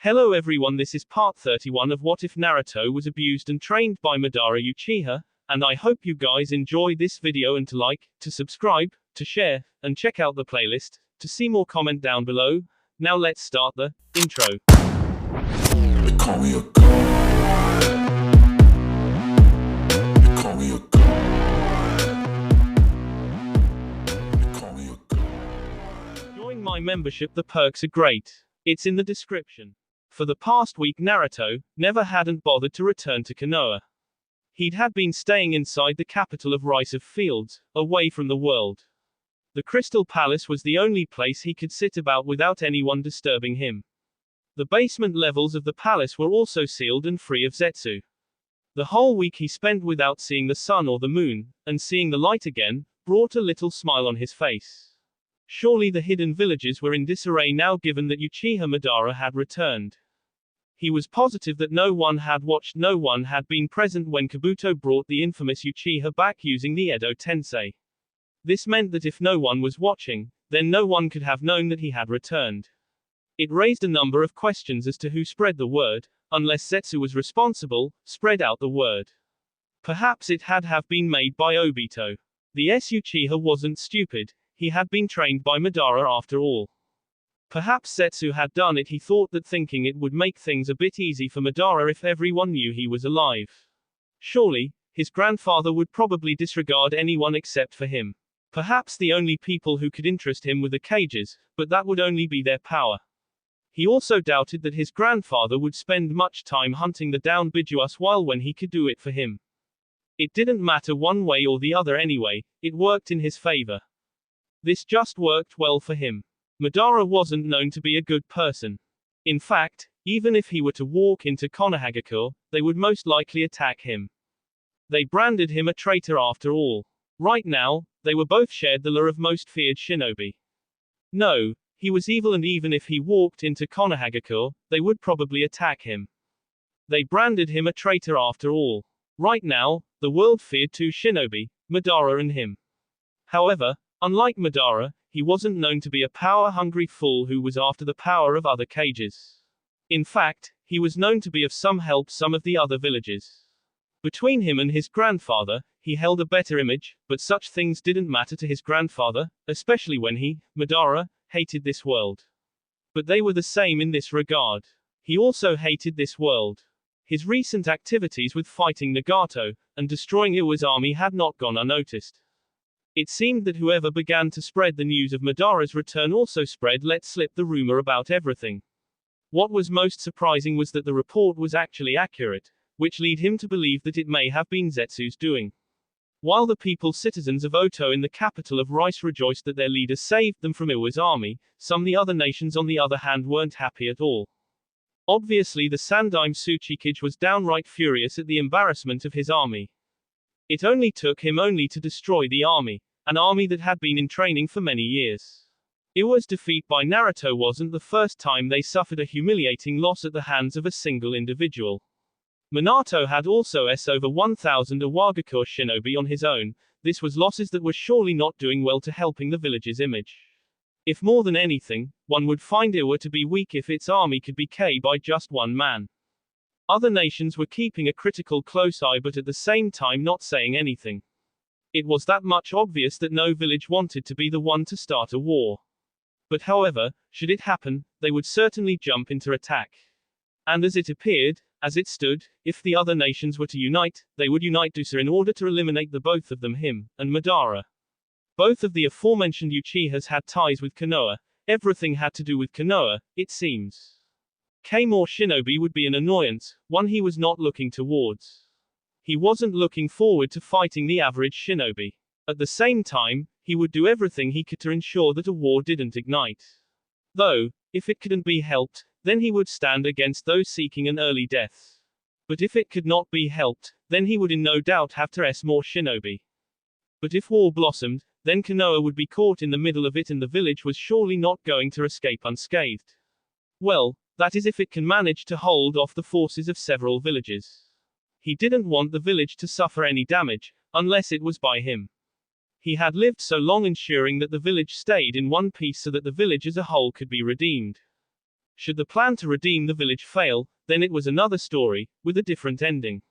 Hello everyone, this is part 31 of What If Naruto Was Abused and Trained by Madara Uchiha, and I hope you guys enjoy this video and to like, to subscribe, to share, and check out the playlist, to see more comment down below. Now let's start the intro. They call me a god. They call me a god. They call me a god. Join my membership, the perks are great. It's in the description. For the past week Naruto never hadn't bothered to return to Konoha. Had been staying inside the capital of Rice of Fields, away from the world. The Crystal Palace was the only place he could sit about without anyone disturbing him. The basement levels of the palace were also sealed and free of Zetsu. The whole week he spent without seeing the sun or the moon, and seeing the light again brought a little smile on his face. Surely the hidden villages were in disarray now given that Uchiha Madara had returned. He was positive that no one had watched, no one had been present when Kabuto brought the infamous Uchiha back using the Edo Tensei. This meant that if no one was watching, then no one could have known that he had returned. It raised a number of questions as to who spread the word, unless Zetsu was responsible, spread out the word. Perhaps it had have been made by Obito. The Uchiha wasn't stupid. He had been trained by Madara after all. Perhaps Zetsu had done it. He thought that thinking it would make things a bit easy for Madara if everyone knew he was alive. Surely, his grandfather would probably disregard anyone except for him. Perhaps the only people who could interest him were the cages, but that would only be their power. He also doubted that his grandfather would spend much time hunting the down Bijuas while when he could do it for him. It didn't matter one way or the other anyway, it worked in his favor. This just worked well for him. Madara wasn't known to be a good person. In fact, even if he were to walk into Konohagakure, they would most likely attack him. They branded him a traitor after all. Right now, they were both shared the lure of most feared shinobi. No, he was evil, and even if he walked into Konohagakure, they would probably attack him. They branded him a traitor after all. Right now, the world feared two shinobi, Madara and him. However, unlike Madara, he wasn't known to be a power-hungry fool who was after the power of other cages. In fact, he was known to be of some help some of the other villages. Between him and his grandfather, he held a better image, but such things didn't matter to his grandfather, especially when he, Madara, hated this world. But they were the same in this regard. He also hated this world. His recent activities with fighting Nagato, and destroying Iwa's army had not gone unnoticed. It seemed that whoever began to spread the news of Madara's return also let slip the rumor about everything. What was most surprising was that the report was actually accurate, which led him to believe that it may have been Zetsu's doing. While the citizens of Oto in the capital of Rice rejoiced that their leader saved them from Iwa's army, some of the other nations on the other hand weren't happy at all. Obviously the Sandaime Tsuchikage was downright furious at the embarrassment of his army. It only took him to destroy the army, an army that had been in training for many years. Iwa's defeat by Naruto wasn't the first time they suffered a humiliating loss at the hands of a single individual. Minato had also over 1,000 Iwagakure shinobi on his own. This was losses that were surely not doing well to helping the village's image. If more than anything, one would find Iwa to be weak if its army could be killed by just one man. Other nations were keeping a critical close eye but at the same time not saying anything. It was that much obvious that no village wanted to be the one to start a war. But however, should it happen, they would certainly jump into attack. And as it appeared, as it stood, if the other nations were to unite, they would unite in order to eliminate the both of them, him and Madara. Both of the aforementioned Uchihas had ties with Konoha. Everything had to do with Konoha, it seems. More shinobi would be an annoyance, one he was not looking towards. He wasn't looking forward to fighting the average shinobi. At the same time, he would do everything he could to ensure that a war didn't ignite. Though, if it couldn't be helped, then he would stand against those seeking an early death. But if it could not be helped, then he would in no doubt have to more shinobi. But if war blossomed, then Konoha would be caught in the middle of it and the village was surely not going to escape unscathed. Well, that is if it can manage to hold off the forces of several villages. He didn't want the village to suffer any damage, unless it was by him. He had lived so long ensuring that the village stayed in one piece so that the village as a whole could be redeemed. Should the plan to redeem the village fail, then it was another story, with a different ending.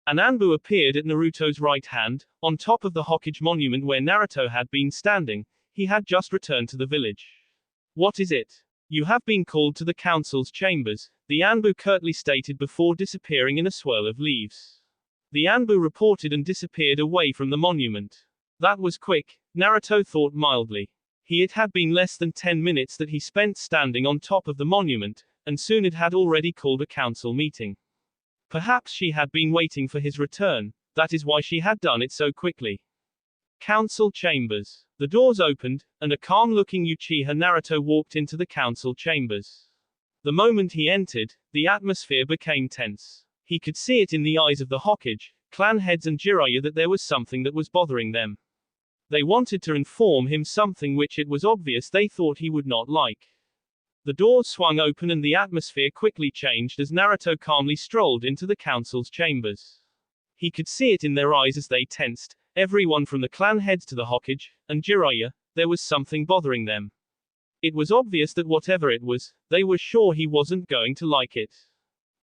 An Anbu appeared at Naruto's right hand, on top of the Hokage monument where Naruto had been standing. He had just returned to the village. What is it? You have been called to the council's chambers, the Anbu curtly stated before disappearing in a swirl of leaves. The Anbu reported and disappeared away from the monument. That was quick, Naruto thought mildly. It had been less than 10 minutes that he spent standing on top of the monument, and soon it had already called a council meeting. Perhaps she had been waiting for his return, that is why she had done it so quickly. Council chambers. The doors opened, and a calm-looking Uchiha Naruto walked into the council chambers. The moment he entered, the atmosphere became tense. He could see it in the eyes of the Hokage, clan heads and Jiraiya that there was something that was bothering them. They wanted to inform him something which it was obvious they thought he would not like. The doors swung open and the atmosphere quickly changed as Naruto calmly strolled into the council's chambers. He could see it in their eyes as they tensed, everyone from the clan heads to the Hokage, and Jiraiya, there was something bothering them. It was obvious that whatever it was, they were sure he wasn't going to like it.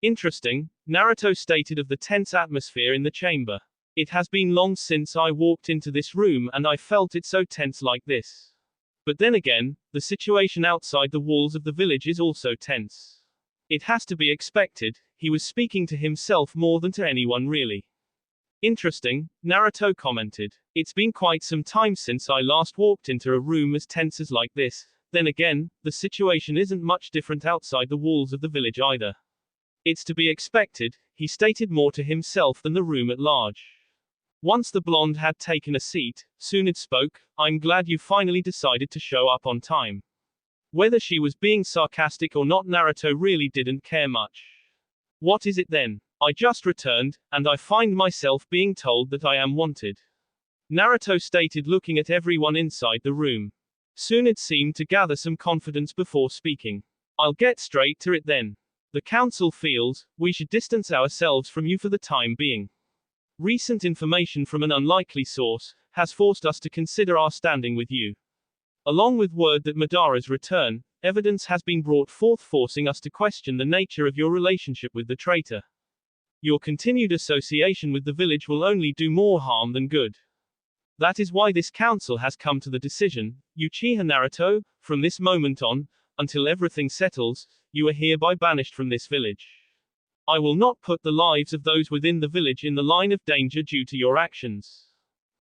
Interesting, Naruto stated of the tense atmosphere in the chamber. It has been long since I walked into this room and I felt it so tense like this. But then again, the situation outside the walls of the village is also tense. It has to be expected, he was speaking to himself more than to anyone really. Interesting, Naruto commented. It's been quite some time since I last walked into a room as tense as like this. Then again, the situation isn't much different outside the walls of the village either. It's to be expected, he stated more to himself than the room at large. Once the blonde had taken a seat, Tsunade spoke, I'm glad you finally decided to show up on time. Whether she was being sarcastic or not, Naruto really didn't care much. What is it then? I just returned, and I find myself being told that I am wanted. Naruto stated, looking at everyone inside the room. Tsunade seemed to gather some confidence before speaking. I'll get straight to it then. The council feels, we should distance ourselves from you for the time being. Recent information from an unlikely source has forced us to consider our standing with you. Along with word that Madara's return, evidence has been brought forth forcing us to question the nature of your relationship with the traitor. Your continued association with the village will only do more harm than good. That is why this council has come to the decision, Uchiha Naruto, from this moment on, until everything settles, you are hereby banished from this village. I will not put the lives of those within the village in the line of danger due to your actions.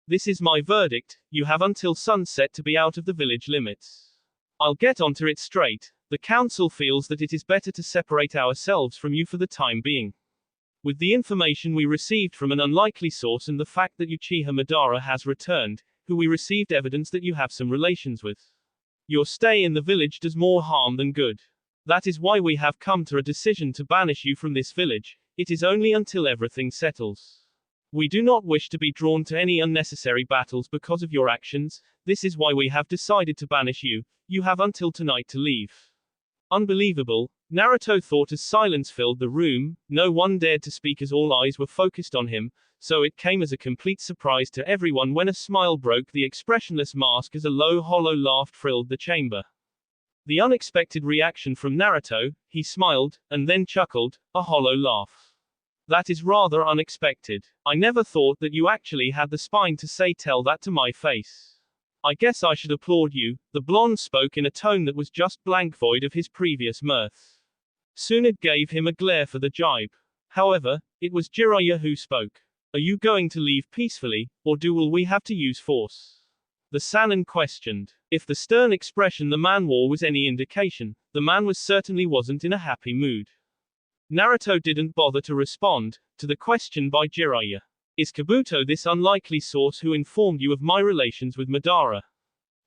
This is my verdict, you have until sunset to be out of the village limits. I'll get onto it straight, the council feels that it is better to separate ourselves from you for the time being. With the information we received from an unlikely source and the fact that Uchiha Madara has returned, who we received evidence that you have some relations with. Your stay in the village does more harm than good. That is why we have come to a decision to banish you from this village. It is only until everything settles. We do not wish to be drawn to any unnecessary battles because of your actions. This is why we have decided to banish you. You have until tonight to leave. Unbelievable, Naruto thought as silence filled the room. No one dared to speak as all eyes were focused on him, so it came as a complete surprise to everyone when a smile broke the expressionless mask as a low hollow laugh filled the chamber. The unexpected reaction from Naruto, he smiled, and then chuckled, a hollow laugh. That is rather unexpected. I never thought that you actually had the spine to tell that to my face. I guess I should applaud you, the blonde spoke in a tone that was just blank void of his previous mirth. Tsunade gave him a glare for the jibe. However, it was Jiraiya who spoke. Are you going to leave peacefully, or will we have to use force? The Sannin questioned. If the stern expression the man wore was any indication, the man certainly wasn't in a happy mood. Naruto didn't bother to respond to the question by Jiraiya. Is Kabuto this unlikely source who informed you of my relations with Madara?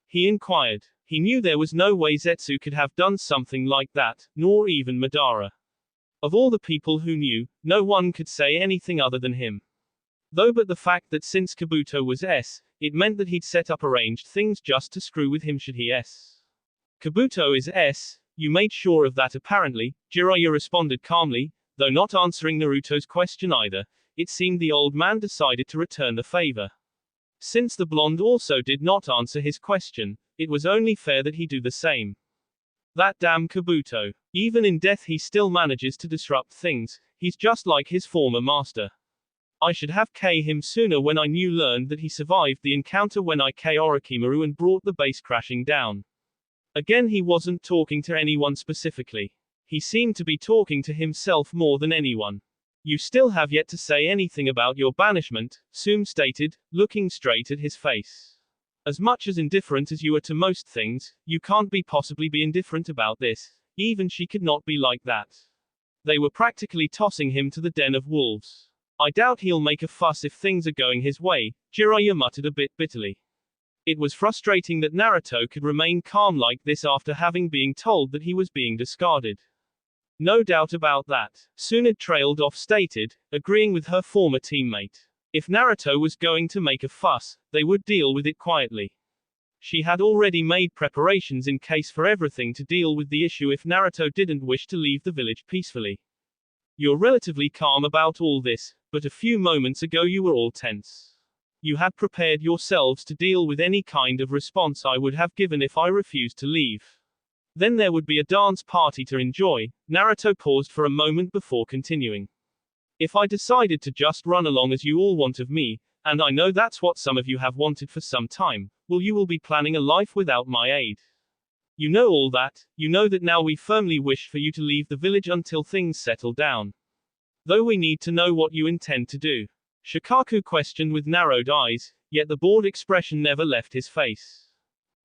He inquired. He knew there was no way Zetsu could have done something like that, nor even Madara. Of all the people who knew, no one could say anything other than him. But the fact that since Kabuto was it meant that he'd set up arranged things just to screw with him should he Kabuto is you made sure of that apparently, Jiraiya responded calmly, though not answering Naruto's question either. It seemed the old man decided to return the favor. Since the blonde also did not answer his question, it was only fair that he do the same. That damn Kabuto. Even in death he still manages to disrupt things, he's just like his former master. I should have killed him sooner when I learned that he survived the encounter when I killed Orochimaru and brought the base crashing down. Again he wasn't talking to anyone specifically. He seemed to be talking to himself more than anyone. You still have yet to say anything about your banishment, Sume stated, looking straight at his face. As much as indifferent as you are to most things, you can't possibly be indifferent about this. Even she could not be like that. They were practically tossing him to the den of wolves. I doubt he'll make a fuss if things are going his way, Jiraiya muttered a bit bitterly. It was frustrating that Naruto could remain calm like this after having been told that he was being discarded. No doubt about that, Tsunade trailed off stated, agreeing with her former teammate. If Naruto was going to make a fuss, they would deal with it quietly. She had already made preparations in case for everything to deal with the issue if Naruto didn't wish to leave the village peacefully. You're relatively calm about all this, but a few moments ago you were all tense. You had prepared yourselves to deal with any kind of response I would have given if I refused to leave. Then there would be a dance party to enjoy. Naruto paused for a moment before continuing. If I decided to just run along as you all want of me, and I know that's what some of you have wanted for some time, well, you will be planning a life without my aid. You know all that, you know that now we firmly wish for you to leave the village until things settle down. Though we need to know what you intend to do. Shikaku questioned with narrowed eyes, yet the bored expression never left his face.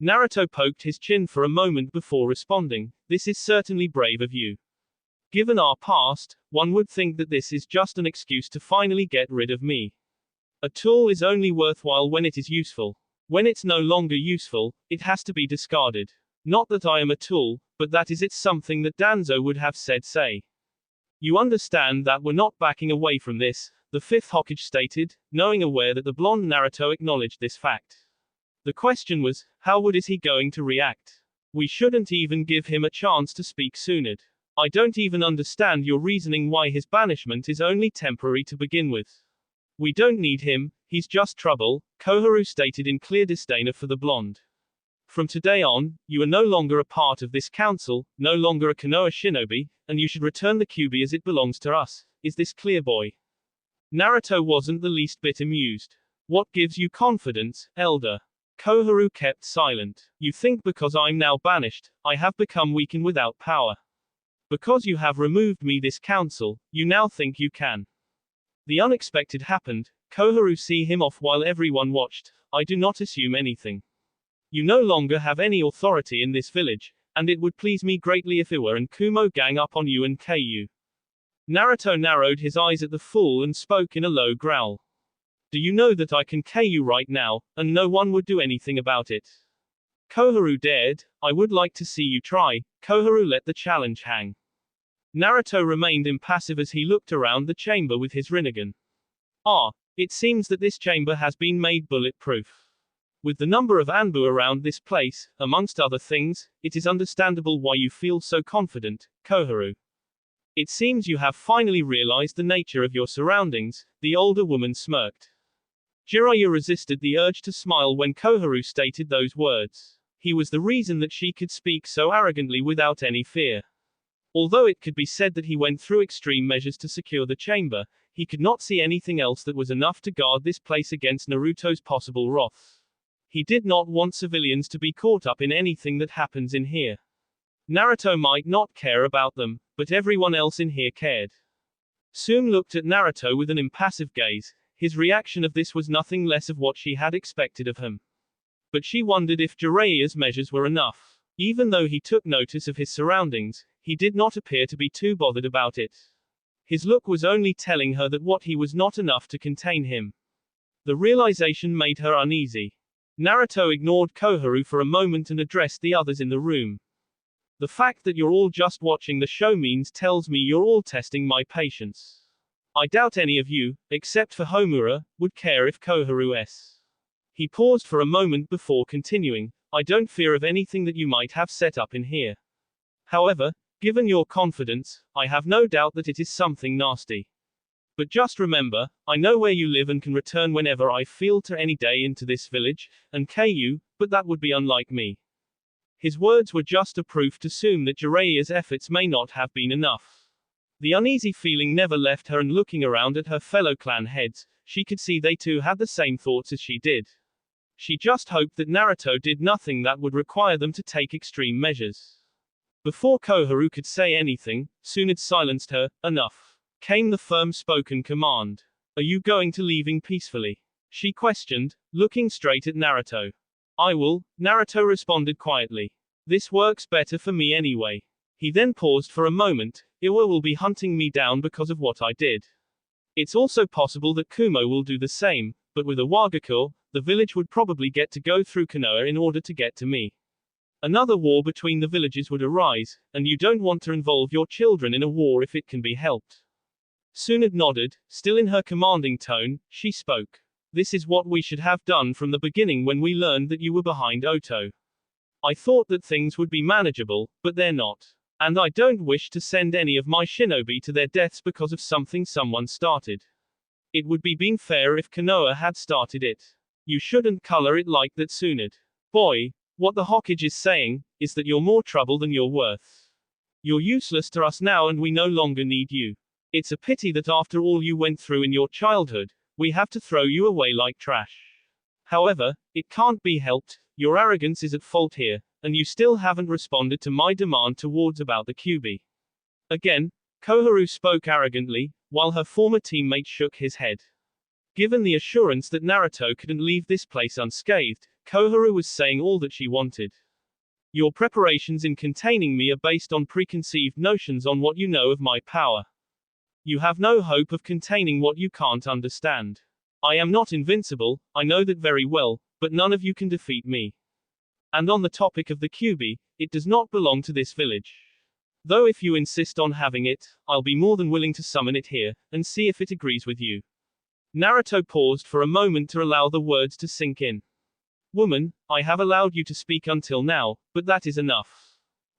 Naruto poked his chin for a moment before responding, this is certainly brave of you. Given our past, one would think that this is just an excuse to finally get rid of me. A tool is only worthwhile when it is useful. When it's no longer useful, it has to be discarded. Not that I am a tool, but that is it's something that Danzo would have said say. You understand that we're not backing away from this, the fifth Hokage stated, knowing aware that the blonde Naruto acknowledged this fact. The question was, how is he going to react? We shouldn't even give him a chance to speak Tsunade. I don't even understand your reasoning why his banishment is only temporary to begin with. We don't need him, he's just trouble, Koharu stated in clear disdain for the blonde. From today on, you are no longer a part of this council, no longer a Konoha shinobi, and you should return the Kyuubi as it belongs to us. Is this clear, boy? Naruto wasn't the least bit amused. What gives you confidence, elder? Koharu kept silent. You think because I'm now banished, I have become weak and without power. Because you have removed me this council, you now think you can. The unexpected happened, Koharu see him off while everyone watched, I do not assume anything. You no longer have any authority in this village, and it would please me greatly if Iwa and Kumo gang up on you and KU. Naruto narrowed his eyes at the fool and spoke in a low growl. Do you know that I can KU right now, and no one would do anything about it? Koharu dared, I would like to see you try, Koharu let the challenge hang. Naruto remained impassive as he looked around the chamber with his Rinnegan. It seems that this chamber has been made bulletproof. With the number of Anbu around this place, amongst other things, it is understandable why you feel so confident, Koharu. It seems you have finally realized the nature of your surroundings, the older woman smirked. Jiraiya resisted the urge to smile when Koharu stated those words. He was the reason that she could speak so arrogantly without any fear. Although it could be said that he went through extreme measures to secure the chamber, he could not see anything else that was enough to guard this place against Naruto's possible wrath. He did not want civilians to be caught up in anything that happens in here. Naruto might not care about them, but everyone else in here cared. Sume looked at Naruto with an impassive gaze. His reaction of this was nothing less of what she had expected of him. But she wondered if Jiraiya's measures were enough. Even though he took notice of his surroundings, he did not appear to be too bothered about it. His look was only telling her that what he was not enough to contain him. The realization made her uneasy. Naruto ignored Koharu for a moment and addressed the others in the room. The fact that you're all just watching the show tells me you're all testing my patience. I doubt any of you, except for Homura, would care if Koharu's. He paused for a moment before continuing, I don't fear of anything that you might have set up in here. However, given your confidence, I have no doubt that it is something nasty. But just remember, I know where you live and can return whenever I feel to any day into this village, and KU, but that would be unlike me. His words were just a proof to assume that Jiraiya's efforts may not have been enough. The uneasy feeling never left her, and looking around at her fellow clan heads, she could see they too had the same thoughts as she did. She just hoped that Naruto did nothing that would require them to take extreme measures. Before Koharu could say anything, Tsunade silenced her. Enough. Came the firm-spoken command. Are you going to leaving peacefully? She questioned, looking straight at Naruto. I will, Naruto responded quietly. This works better for me anyway. He then paused for a moment. Iwa will be hunting me down because of what I did. It's also possible that Kumo will do the same, but with a Wagakur, the village would probably get to go through Konoha in order to get to me. Another war between the villages would arise, and you don't want to involve your children in a war if it can be helped. Tsunade nodded, still in her commanding tone, she spoke. This is what we should have done from the beginning when we learned that you were behind Oto. I thought that things would be manageable, but they're not. And I don't wish to send any of my shinobi to their deaths because of something someone started. It would be been fair if Konoha had started it. You shouldn't color it like that, Tsunade. Boy, what the Hokage is saying, is that you're more trouble than you're worth. You're useless to us now and we no longer need you. It's a pity that after all you went through in your childhood, we have to throw you away like trash. However, it can't be helped, your arrogance is at fault here, and you still haven't responded to my demand towards about the Kyuubi. Again, Koharu spoke arrogantly, while her former teammate shook his head. Given the assurance that Naruto couldn't leave this place unscathed, Koharu was saying all that she wanted. Your preparations in containing me are based on preconceived notions on what you know of my power. You have no hope of containing what you can't understand. I am not invincible, I know that very well, but none of you can defeat me. And on the topic of the Kyuubi, it does not belong to this village. Though if you insist on having it, I'll be more than willing to summon it here, and see if it agrees with you. Naruto paused for a moment to allow the words to sink in. Woman, I have allowed you to speak until now, but that is enough.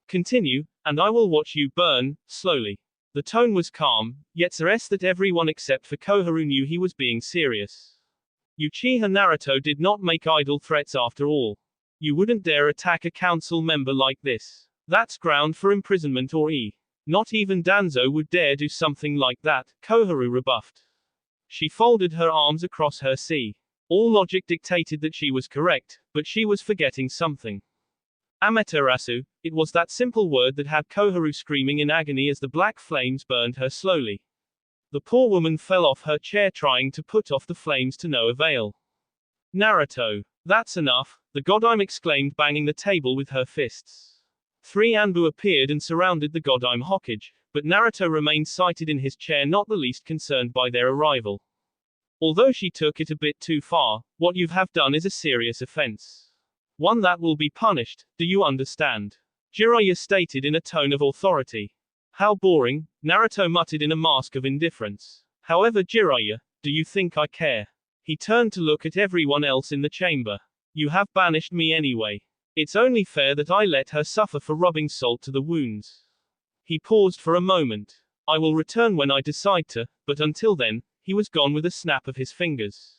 Continue, and I will watch you burn, slowly. The tone was calm, yet so that everyone except for Koharu knew he was being serious. Uchiha Naruto did not make idle threats after all. You wouldn't dare attack a council member like this. That's ground for imprisonment or Not even Danzo would dare do something like that, Koharu rebuffed. She folded her arms across her sea. All logic dictated that she was correct, but she was forgetting something. Amaterasu, it was that simple word that had Koharu screaming in agony as the black flames burned her slowly. The poor woman fell off her chair trying to put off the flames to no avail. Naruto. That's enough, the Godime exclaimed, banging the table with her fists. 3 Anbu appeared and surrounded the Godime Hokage, but Naruto remained seated in his chair, not the least concerned by their arrival. Although she took it a bit too far, what you have done is a serious offense. One that will be punished, do you understand? Jiraiya stated in a tone of authority. How boring, Naruto muttered in a mask of indifference. However, Jiraiya, do you think I care? He turned to look at everyone else in the chamber. You have banished me anyway. It's only fair that I let her suffer for rubbing salt to the wounds. He paused for a moment. I will return when I decide to, but until then, he was gone with a snap of his fingers.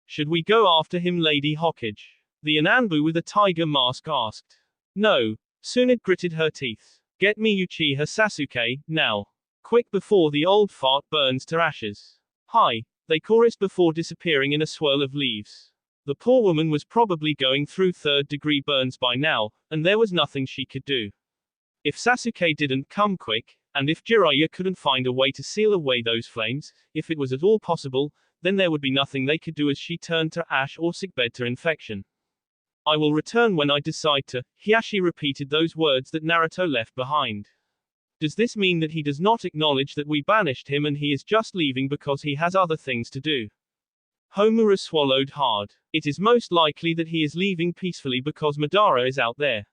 Should we go after him, Lady Hokage? The Ananbu with a tiger mask asked. No. Tsunade gritted her teeth. Get me Uchiha Sasuke, now. Quick before the old fart burns to ashes. Hi. They chorused before disappearing in a swirl of leaves. The poor woman was probably going through third-degree burns by now, and there was nothing she could do. If Sasuke didn't come quick, and if Jiraiya couldn't find a way to seal away those flames, if it was at all possible, then there would be nothing they could do as she turned to ash or sickbed to infection. I will return when I decide to. Hiashi repeated those words that Naruto left behind. Does this mean that he does not acknowledge that we banished him and he is just leaving because he has other things to do? Homura swallowed hard. It is most likely that he is leaving peacefully because Madara is out there.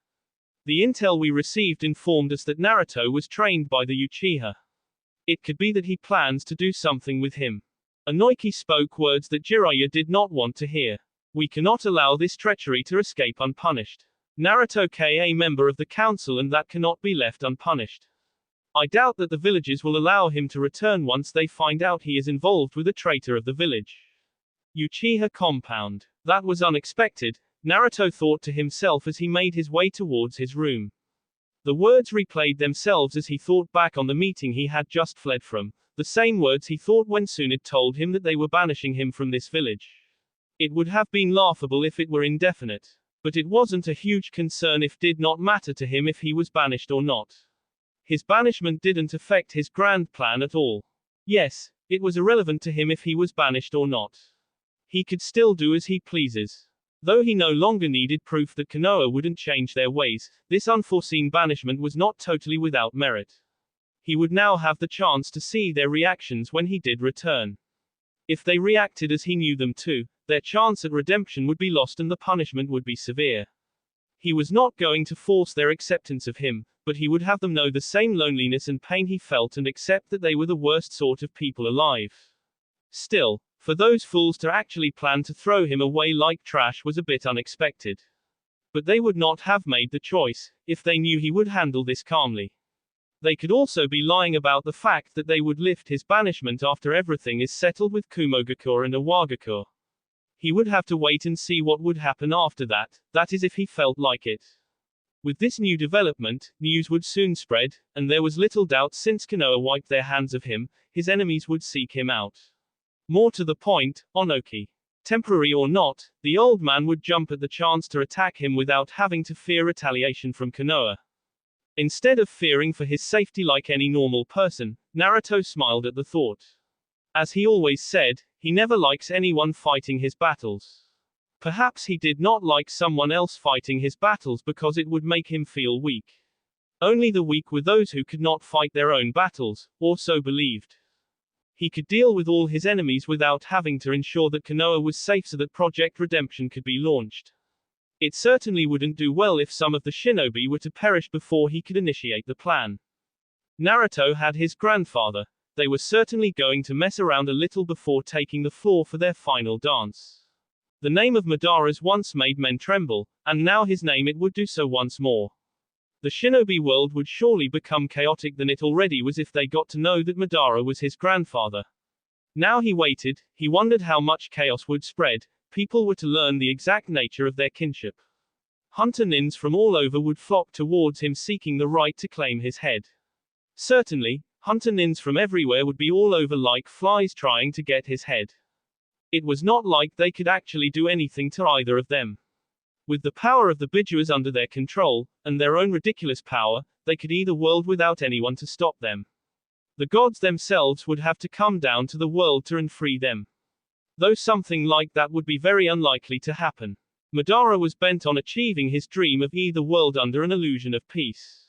The intel we received informed us that Naruto was trained by the Uchiha. It could be that he plans to do something with him. Inoki spoke words that Jiraiya did not want to hear. We cannot allow this treachery to escape unpunished. Naruto is a member of the council and that cannot be left unpunished. I doubt that the villagers will allow him to return once they find out he is involved with a traitor of the village. Uchiha compound. That was unexpected. Naruto thought to himself as he made his way towards his room. The words replayed themselves as he thought back on the meeting he had just fled from, the same words he thought when Tsunade told him that they were banishing him from this village. It would have been laughable if it were indefinite. But it wasn't a huge concern if did not matter to him if he was banished or not. His banishment didn't affect his grand plan at all. Yes, it was irrelevant to him if he was banished or not. He could still do as he pleases. Though he no longer needed proof that Konoha wouldn't change their ways, this unforeseen banishment was not totally without merit. He would now have the chance to see their reactions when he did return. If they reacted as he knew them to, their chance at redemption would be lost and the punishment would be severe. He was not going to force their acceptance of him, but he would have them know the same loneliness and pain he felt and accept that they were the worst sort of people alive. Still, for those fools to actually plan to throw him away like trash was a bit unexpected. But they would not have made the choice, if they knew he would handle this calmly. They could also be lying about the fact that they would lift his banishment after everything is settled with Kumogakure and Iwagakure. He would have to wait and see what would happen after that, that is if he felt like it. With this new development, news would soon spread, and there was little doubt since Konoha wiped their hands of him, his enemies would seek him out. More to the point, Onoki. Temporary or not, the old man would jump at the chance to attack him without having to fear retaliation from Konoha. Instead of fearing for his safety like any normal person, Naruto smiled at the thought. As he always said, he never likes anyone fighting his battles. Perhaps he did not like someone else fighting his battles because it would make him feel weak. Only the weak were those who could not fight their own battles, or so believed. He could deal with all his enemies without having to ensure that Konoha was safe so that Project Redemption could be launched. It certainly wouldn't do well if some of the shinobi were to perish before he could initiate the plan. Naruto had his grandfather. They were certainly going to mess around a little before taking the floor for their final dance. The name of Madara's once made men tremble, and now his name it would do so once more. The shinobi world would surely become chaotic than it already was if they got to know that Madara was his grandfather. Now he waited, he wondered how much chaos would spread, people were to learn the exact nature of their kinship. Hunter nins from all over would flock towards him seeking the right to claim his head. Certainly, hunter nins from everywhere would be all over like flies trying to get his head. It was not like they could actually do anything to either of them. With the power of the Bijuas under their control, and their own ridiculous power, they could either world without anyone to stop them. The gods themselves would have to come down to the world to free them. Though something like that would be very unlikely to happen. Madara was bent on achieving his dream of either world under an illusion of peace.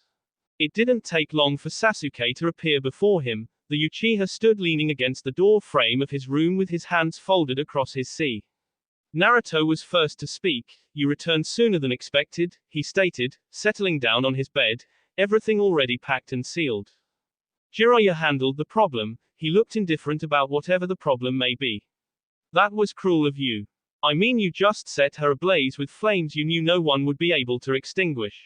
It didn't take long for Sasuke to appear before him. The Uchiha stood leaning against the door frame of his room with his hands folded across his sea. Naruto was first to speak. You returned sooner than expected, he stated, settling down on his bed, everything already packed and sealed. Jiraiya handled the problem, he looked indifferent about whatever the problem may be. That was cruel of you. I mean you just set her ablaze with flames you knew no one would be able to extinguish.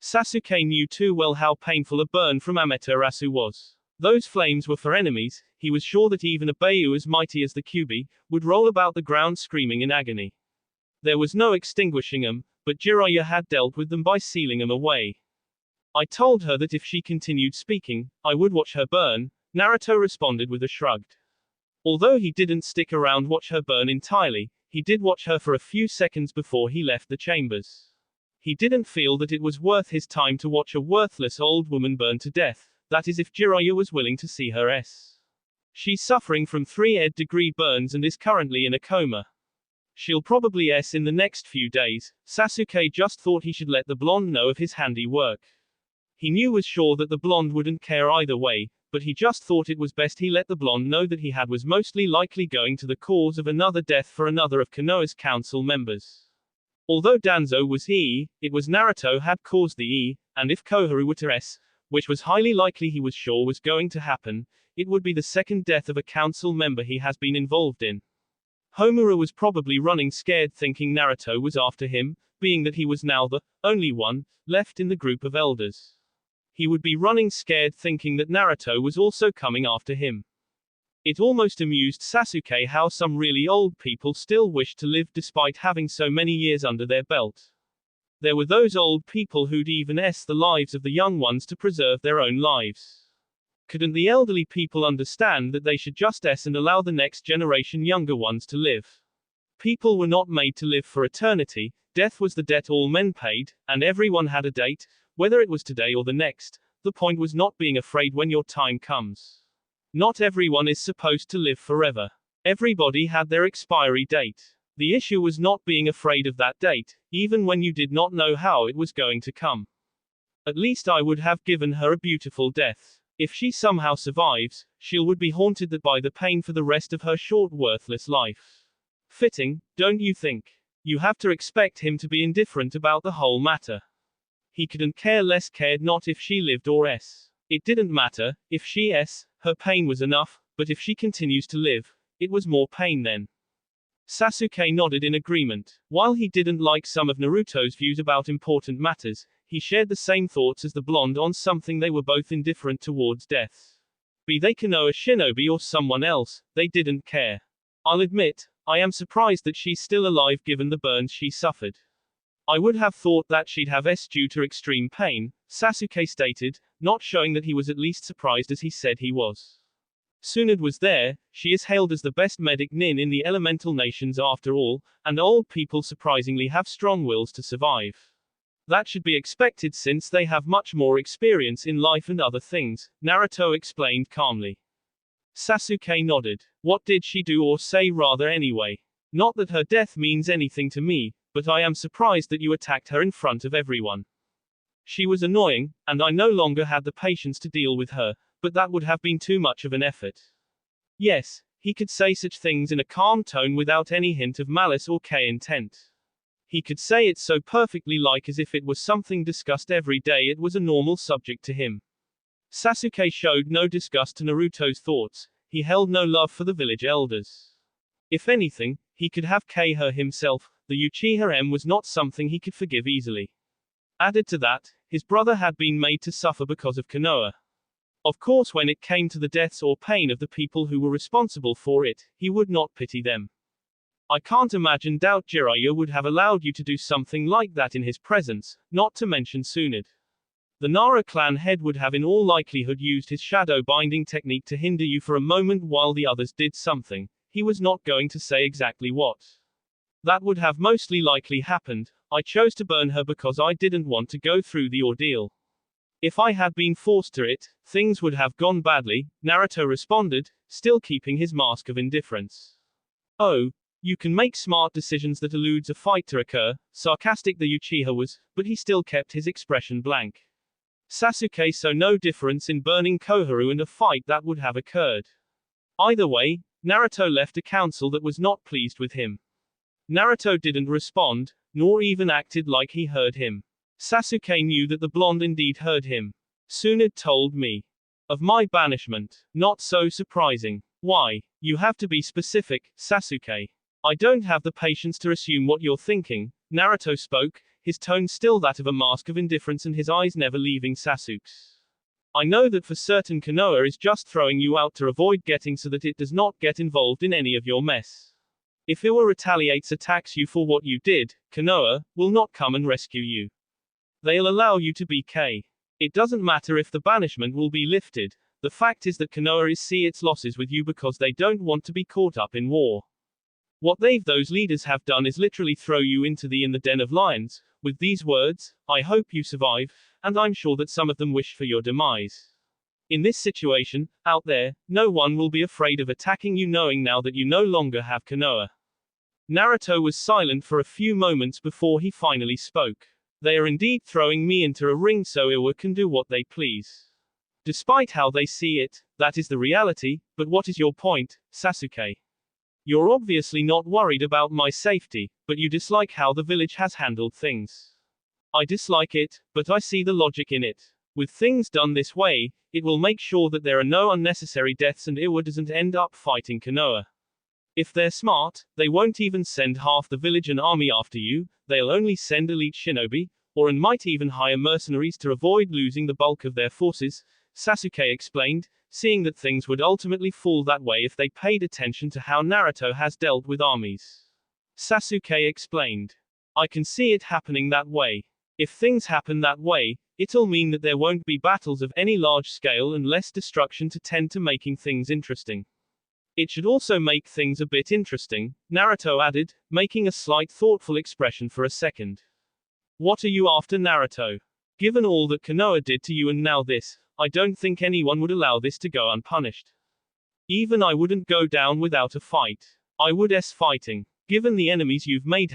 Sasuke knew too well how painful a burn from Amaterasu was. Those flames were for enemies, he was sure that even a Beiyu as mighty as the Kyuubi, would roll about the ground screaming in agony. There was no extinguishing them, but Jiraiya had dealt with them by sealing them away. I told her that if she continued speaking, I would watch her burn, Naruto responded with a shrug. Although he didn't stick around watch her burn entirely, he did watch her for a few seconds before he left the chambers. He didn't feel that it was worth his time to watch a worthless old woman burn to death, that is if Jiraiya was willing to see her s. She's suffering from 3rd-degree burns and is currently in a coma. She'll probably s in the next few days. Sasuke just thought he should let the blonde know of his handiwork. He knew was sure that the blonde wouldn't care either way, but he just thought it was best he let the blonde know that he had was mostly likely going to the cause of another death for another of Konoha's council members. Although Danzo was E, it was Naruto had caused the E, and if Koharu were to S, which was highly likely he was sure was going to happen, it would be the second death of a council member he has been involved in. Homura was probably running scared thinking Naruto was after him, being that he was now the only one left in the group of elders. He would be running scared thinking that Naruto was also coming after him. It almost amused Sasuke how some really old people still wished to live despite having so many years under their belt. There were those old people who'd even the lives of the young ones to preserve their own lives. Couldn't the elderly people understand that they should just and allow the next generation younger ones to live? People were not made to live for eternity, death was the debt all men paid, and everyone had a date, whether it was today or the next. The point was not being afraid when your time comes. Not everyone is supposed to live forever. Everybody had their expiry date. The issue was not being afraid of that date, even when you did not know how it was going to come. At least I would have given her a beautiful death. If she somehow survives, she would be haunted by the pain for the rest of her short worthless life. Fitting, don't you think? You have to expect him to be indifferent about the whole matter. He couldn't care less, cared not if she lived or It didn't matter, if she her pain was enough, but if she continues to live, it was more pain then. Sasuke nodded in agreement. While he didn't like some of Naruto's views about important matters, he shared the same thoughts as the blonde on something. They were both indifferent towards death. Be they Konoha shinobi or someone else, they didn't care. I'll admit, I am surprised that she's still alive given the burns she suffered. I would have thought that she'd have due to extreme pain, Sasuke stated, not showing that he was at least surprised as he said he was. Tsunade was there, she is hailed as the best medic nin in the elemental nations after all, and old people surprisingly have strong wills to survive. That should be expected since they have much more experience in life and other things, Naruto explained calmly. Sasuke nodded. What did she do or say rather anyway? Not that her death means anything to me, but I am surprised that you attacked her in front of everyone. She was annoying, and I no longer had the patience to deal with her, but that would have been too much of an effort. Yes, he could say such things in a calm tone without any hint of malice or intent. He could say it so perfectly like as if it was something discussed every day, it was a normal subject to him. Sasuke showed no disgust to Naruto's thoughts, he held no love for the village elders. If anything, he could have her himself, the Uchiha was not something he could forgive easily. Added to that, his brother had been made to suffer because of Konoha. Of course when it came to the deaths or pain of the people who were responsible for it, he would not pity them. I can't imagine doubt Jiraiya would have allowed you to do something like that in his presence, not to mention Tsunade. The Nara clan head would have in all likelihood used his shadow binding technique to hinder you for a moment while the others did something. He was not going to say exactly what. That would have mostly likely happened. I chose to burn her because I didn't want to go through the ordeal. If I had been forced to it, things would have gone badly, Naruto responded, still keeping his mask of indifference. Oh, you can make smart decisions that eludes a fight to occur, sarcastic the Uchiha was, but he still kept his expression blank. Sasuke saw no difference in burning Koharu and a fight that would have occurred. Either way, Naruto left a council that was not pleased with him. Naruto didn't respond, nor even acted like he heard him. Sasuke knew that the blonde indeed heard him. Tsunade told me of my banishment. Not so surprising. Why? You have to be specific, Sasuke. I don't have the patience to assume what you're thinking. Naruto spoke, his tone still that of a mask of indifference and his eyes never leaving Sasuke's. I know that for certain Konoha is just throwing you out to avoid getting so that it does not get involved in any of your mess. If Iwa retaliates attacks you for what you did, Konoha will not come and rescue you. They'll allow you to be It doesn't matter if the banishment will be lifted, the fact is that Konoha is see its losses with you because they don't want to be caught up in war. What those leaders have done is literally throw you into the den of lions, with these words, I hope you survive, and I'm sure that some of them wish for your demise. In this situation, out there, no one will be afraid of attacking you knowing now that you no longer have Konoha. Naruto was silent for a few moments before he finally spoke. They are indeed throwing me into a ring so Iwa can do what they please. Despite how they see it, that is the reality, but what is your point, Sasuke? You're obviously not worried about my safety, but you dislike how the village has handled things. I dislike it, but I see the logic in it. With things done this way, it will make sure that there are no unnecessary deaths and Iwa doesn't end up fighting Konoha. If they're smart, they won't even send half the village and army after you, they'll only send elite shinobi, and might even hire mercenaries to avoid losing the bulk of their forces, Sasuke explained, seeing that things would ultimately fall that way if they paid attention to how Naruto has dealt with armies. Sasuke explained. I can see it happening that way. If things happen that way, it'll mean that there won't be battles of any large scale and less destruction to tend to making things interesting. It should also make things a bit interesting, Naruto added, making a slight thoughtful expression for a second. What are you after, Naruto? Given all that Konoha did to you and now this, I don't think anyone would allow this to go unpunished. Even I wouldn't go down without a fight. I would fighting. Given the enemies you've made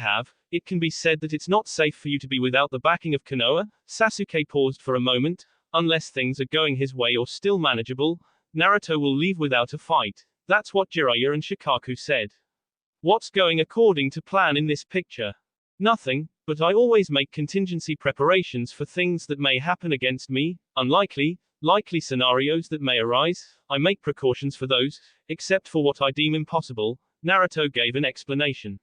it can be said that it's not safe for you to be without the backing of Konoha. Sasuke paused for a moment. Unless things are going his way or still manageable, Naruto will leave without a fight. That's what Jiraiya and Shikaku said. What's going according to plan in this picture? Nothing, but I always make contingency preparations for things that may happen against me, unlikely, likely scenarios that may arise. I make precautions for those, except for what I deem impossible. Naruto gave an explanation.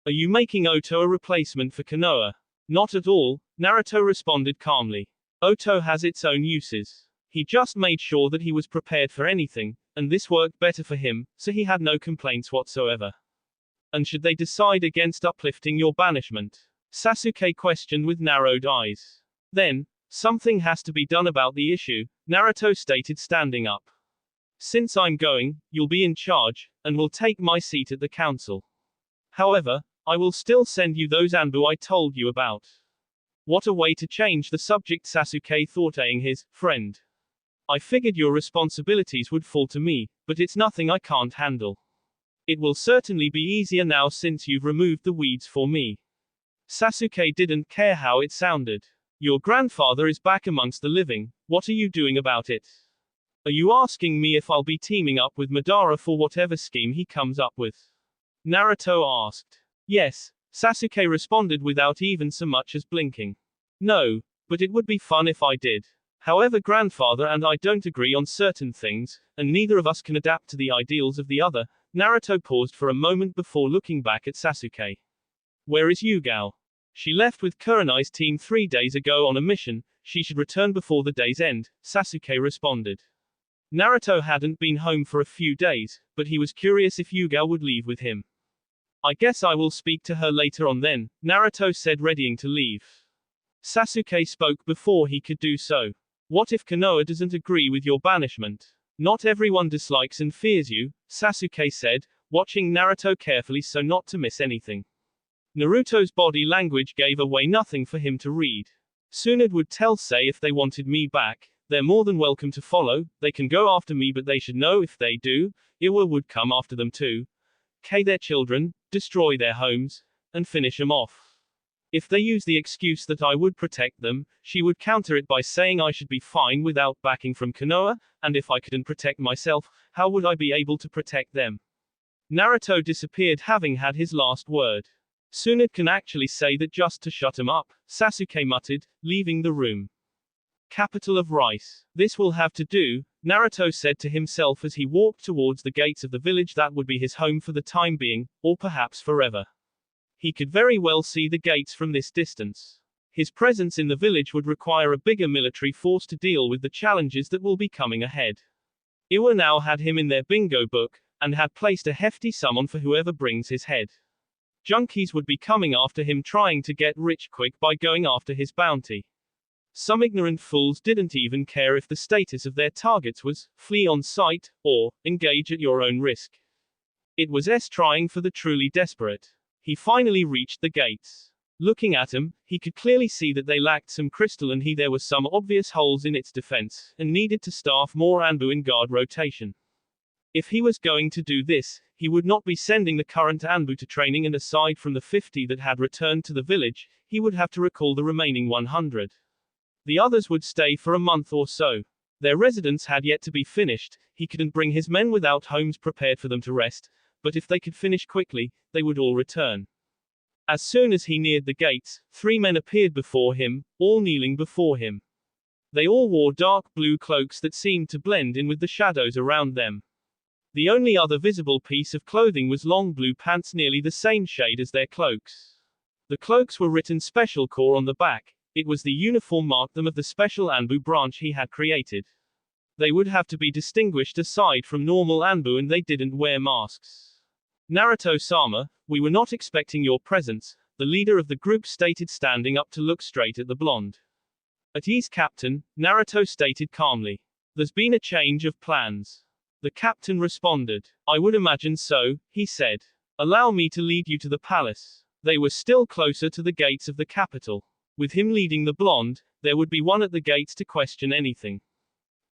Are you making Oto a replacement for Konoha? Not at all, Naruto responded calmly. Oto has its own uses. He just made sure that he was prepared for anything, and this worked better for him, so he had no complaints whatsoever. And should they decide against uplifting your banishment? Sasuke questioned with narrowed eyes. Then, something has to be done about the issue, Naruto stated, standing up. Since I'm going, you'll be in charge, and will take my seat at the council. However, I will still send you those Anbu I told you about. What a way to change the subject, Sasuke thought, eyeing his friend. I figured your responsibilities would fall to me, but it's nothing I can't handle. It will certainly be easier now since you've removed the weeds for me. Sasuke didn't care how it sounded. Your grandfather is back amongst the living, what are you doing about it? Are you asking me if I'll be teaming up with Madara for whatever scheme he comes up with? Naruto asked. Yes, Sasuke responded without even so much as blinking. No, but it would be fun if I did. However, grandfather and I don't agree on certain things, and neither of us can adapt to the ideals of the other. Naruto paused for a moment before looking back at Sasuke. Where is Yugao? She left with Kurenai's team 3 days ago on a mission. She should return before the day's end, Sasuke responded. Naruto hadn't been home for a few days, but he was curious if Yugao would leave with him. I guess I will speak to her later on then, Naruto said, readying to leave. Sasuke spoke before he could do so. What if Konoha doesn't agree with your banishment? Not everyone dislikes and fears you, Sasuke said, watching Naruto carefully so not to miss anything. Naruto's body language gave away nothing for him to read. Soon it would tell Say if they wanted me back, they're more than welcome to follow, they can go after me but they should know if they do, Iwa would come after them too. K their children, destroy their homes, and finish them off. If they use the excuse that I would protect them, she would counter it by saying I should be fine without backing from Konoha, and if I couldn't protect myself, how would I be able to protect them? Naruto disappeared having had his last word. Soon it can actually say that just to shut him up, Sasuke muttered, leaving the room. Capital of Rice. This will have to do, Naruto said to himself as he walked towards the gates of the village that would be his home for the time being, or perhaps forever. He could very well see the gates from this distance. His presence in the village would require a bigger military force to deal with the challenges that will be coming ahead. Iwa now had him in their bingo book, and had placed a hefty sum on for whoever brings his head. Junkies would be coming after him trying to get rich quick by going after his bounty. Some ignorant fools didn't even care if the status of their targets was, flee on sight, or, engage at your own risk. It was trying for the truly desperate. He finally reached the gates. Looking at them, he could clearly see that they lacked some crystal and there were some obvious holes in its defense, and needed to staff more Anbu in guard rotation. If he was going to do this, he would not be sending the current Anbu to training, and aside from the 50 that had returned to the village, he would have to recall the remaining 100. The others would stay for a month or so. Their residence had yet to be finished, he couldn't bring his men without homes prepared for them to rest, but if they could finish quickly, they would all return. As soon as he neared the gates, 3 men appeared before him, all kneeling before him. They all wore dark blue cloaks that seemed to blend in with the shadows around them. The only other visible piece of clothing was long blue pants nearly the same shade as their cloaks. The cloaks were written Special Corps on the back. It was the uniform marked them of the special Anbu branch he had created. They would have to be distinguished aside from normal Anbu and they didn't wear masks. Naruto-sama, we were not expecting your presence, the leader of the group stated, standing up to look straight at the blonde. At ease, Captain, Naruto stated calmly. There's been a change of plans. The captain responded. I would imagine so, he said. Allow me to lead you to the palace. They were still closer to the gates of the capital. With him leading the blonde, there would be one at the gates to question anything.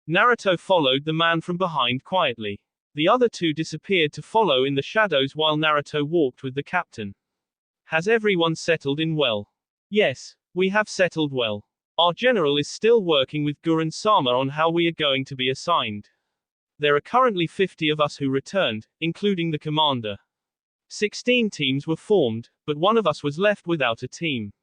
Naruto followed the man from behind quietly. The other two disappeared to follow in the shadows while Naruto walked with the captain. Has everyone settled in well? Yes, we have settled well. Our general is still working with Gurren-sama on how we are going to be assigned. There are currently 50 of us who returned, including the commander. 16 teams were formed, but one of us was left without a team.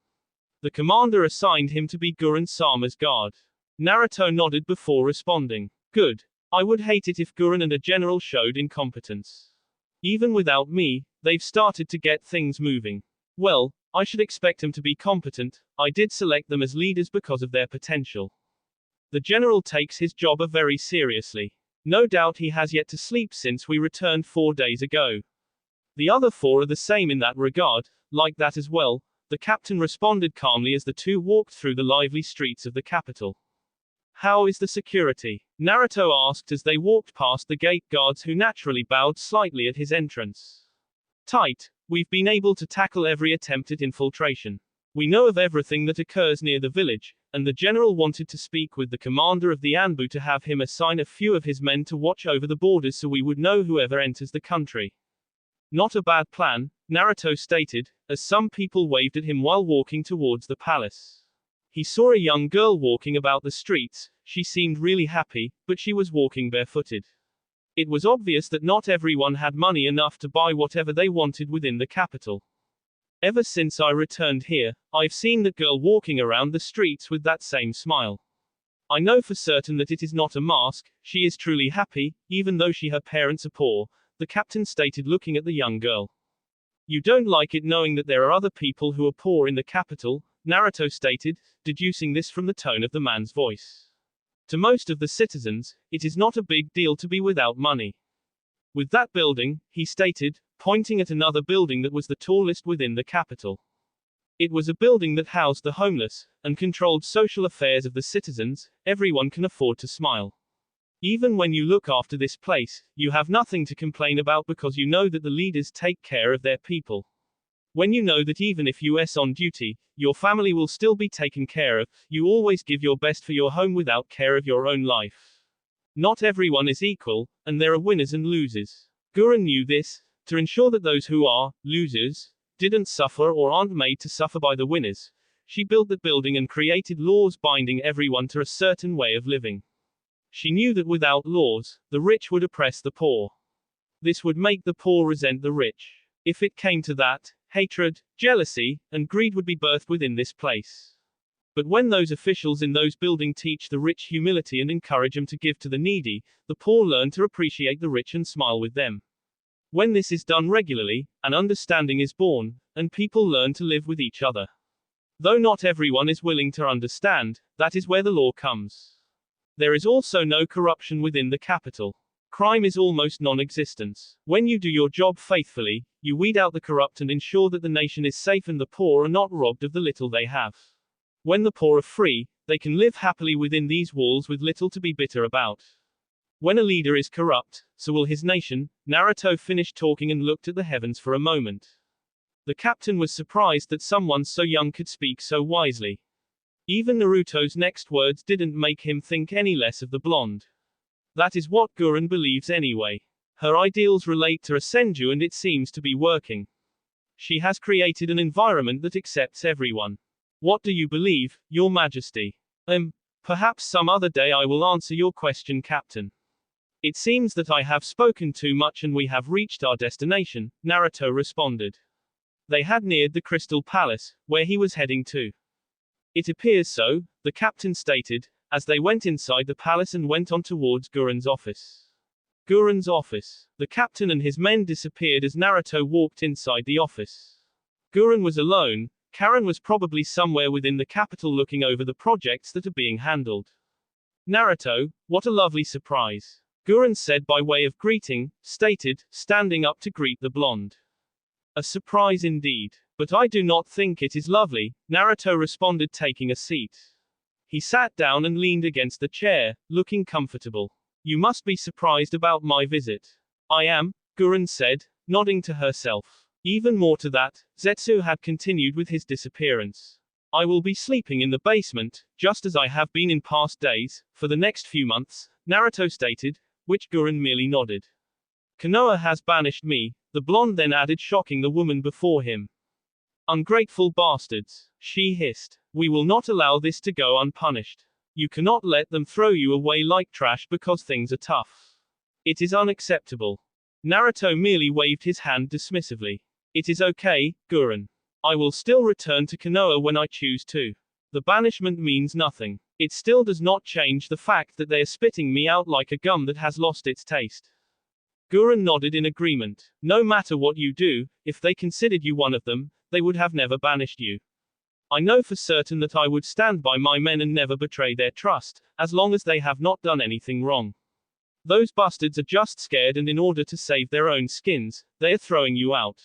The commander assigned him to be Gurren-sama's guard. Naruto nodded before responding. Good. I would hate it if Gurren and a general showed incompetence. Even without me, they've started to get things moving. Well, I should expect them to be competent. I did select them as leaders because of their potential. The general takes his job very seriously. No doubt he has yet to sleep since we returned 4 days ago. The other 4 are the same in that regard, like that as well, the captain responded calmly as the two walked through the lively streets of the capital. How is the security? Naruto asked as they walked past the gate guards who naturally bowed slightly at his entrance. Tight. We've been able to tackle every attempt at infiltration. We know of everything that occurs near the village, and the general wanted to speak with the commander of the Anbu to have him assign a few of his men to watch over the borders so we would know whoever enters the country. Not a bad plan, Naruto stated, as some people waved at him while walking towards the palace. He saw a young girl walking about the streets. She seemed really happy, but she was walking barefooted. It was obvious that not everyone had money enough to buy whatever they wanted within the capital. Ever since I returned here, I've seen that girl walking around the streets with that same smile. I know for certain that it is not a mask. She is truly happy, even though her parents are poor, the captain stated looking at the young girl. You don't like it knowing that there are other people who are poor in the capital, Naruto stated, deducing this from the tone of the man's voice. To most of the citizens, it is not a big deal to be without money. With that building, he stated, pointing at another building that was the tallest within the capital. It was a building that housed the homeless, and controlled social affairs of the citizens. Everyone can afford to smile. Even when you look after this place, you have nothing to complain about because you know that the leaders take care of their people. When you know that even if you're on duty, your family will still be taken care of, you always give your best for your home without care of your own life. Not everyone is equal, and there are winners and losers. Gurren knew this. To ensure that those who are losers didn't suffer or aren't made to suffer by the winners, she built that building and created laws binding everyone to a certain way of living. She knew that without laws, the rich would oppress the poor. This would make the poor resent the rich. If it came to that, hatred, jealousy, and greed would be birthed within this place. But when those officials in those buildings teach the rich humility and encourage them to give to the needy, the poor learn to appreciate the rich and smile with them. When this is done regularly, an understanding is born, and people learn to live with each other. Though not everyone is willing to understand, that is where the law comes. There is also no corruption within the capital. Crime is almost non-existent. When you do your job faithfully, you weed out the corrupt and ensure that the nation is safe and the poor are not robbed of the little they have. When the poor are free, they can live happily within these walls with little to be bitter about. When a leader is corrupt, so will his nation. Naruto finished talking and looked at the heavens for a moment. The captain was surprised that someone so young could speak so wisely. Even Naruto's next words didn't make him think any less of the blonde. That is what Gurren believes anyway. Her ideals relate to a senju and it seems to be working. She has created an environment that accepts everyone. What do you believe, Your Majesty? Perhaps some other day I will answer your question, Captain. It seems that I have spoken too much and we have reached our destination, Naruto responded. They had neared the Crystal Palace, where he was heading to. It appears so, the captain stated, as they went inside the palace and went on towards Gurren's office. Gurren's office. The captain and his men disappeared as Naruto walked inside the office. Gurren was alone. Karen was probably somewhere within the capital looking over the projects that are being handled. Naruto, what a lovely surprise. Gurren said by way of greeting, stated, standing up to greet the blonde. A surprise indeed. But I do not think it is lovely, Naruto responded, taking a seat. He sat down and leaned against the chair, looking comfortable. You must be surprised about my visit. I am, Gurren said, nodding to herself. Even more to that, Zetsu had continued with his disappearance. I will be sleeping in the basement, just as I have been in past days, for the next few months, Naruto stated, which Gurren merely nodded. Konoha has banished me, the blonde then added, shocking the woman before him. Ungrateful bastards, she hissed. We will not allow this to go unpunished. You cannot let them throw you away like trash because things are tough. It is unacceptable. Naruto merely waved his hand dismissively. It is okay, Gurren. I will still return to Konoha when I choose to. The banishment means nothing. It still does not change the fact that they are spitting me out like a gum that has lost its taste. Gurren nodded in agreement. No matter what you do, if they considered you one of them, they would have never banished you. I know for certain that I would stand by my men and never betray their trust, as long as they have not done anything wrong. Those bastards are just scared, and in order to save their own skins, they are throwing you out.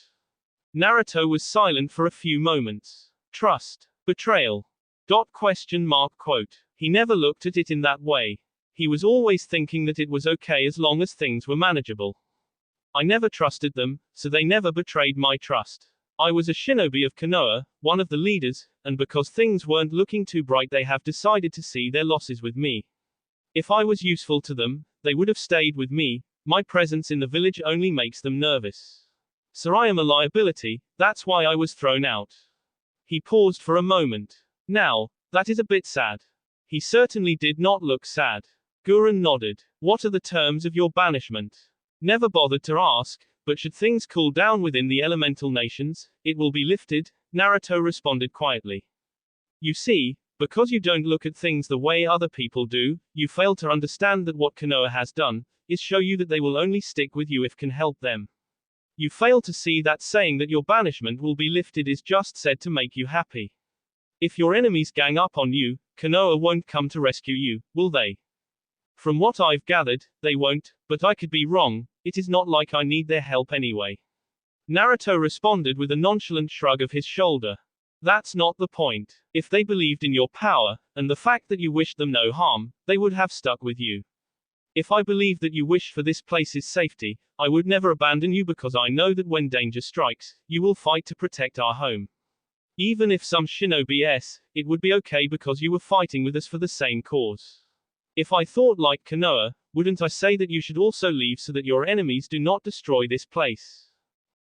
Naruto was silent for a few moments. Trust. Betrayal. Quote. He never looked at it in that way. He was always thinking that it was okay as long as things were manageable. I never trusted them, so they never betrayed my trust. I was a shinobi of Konoha, one of the leaders, and because things weren't looking too bright, they have decided to see their losses with me. If I was useful to them, they would have stayed with me. My presence in the village only makes them nervous. So I am a liability, that's why I was thrown out. He paused for a moment. Now, that is a bit sad. He certainly did not look sad. Gurren nodded. What are the terms of your banishment? Never bothered to ask, but should things cool down within the elemental nations, it will be lifted, Naruto responded quietly. You see, because you don't look at things the way other people do, you fail to understand that what Konoha has done, is show you that they will only stick with you if can help them. You fail to see that saying that your banishment will be lifted is just said to make you happy. If your enemies gang up on you, Konoha won't come to rescue you, will they? From what I've gathered, they won't, but I could be wrong, it is not like I need their help anyway. Naruto responded with a nonchalant shrug of his shoulder. That's not the point. If they believed in your power, and the fact that you wished them no harm, they would have stuck with you. If I believe that you wish for this place's safety, I would never abandon you because I know that when danger strikes, you will fight to protect our home. Even if some shinobi it would be okay because you were fighting with us for the same cause. If I thought like Konoha, wouldn't I say that you should also leave so that your enemies do not destroy this place?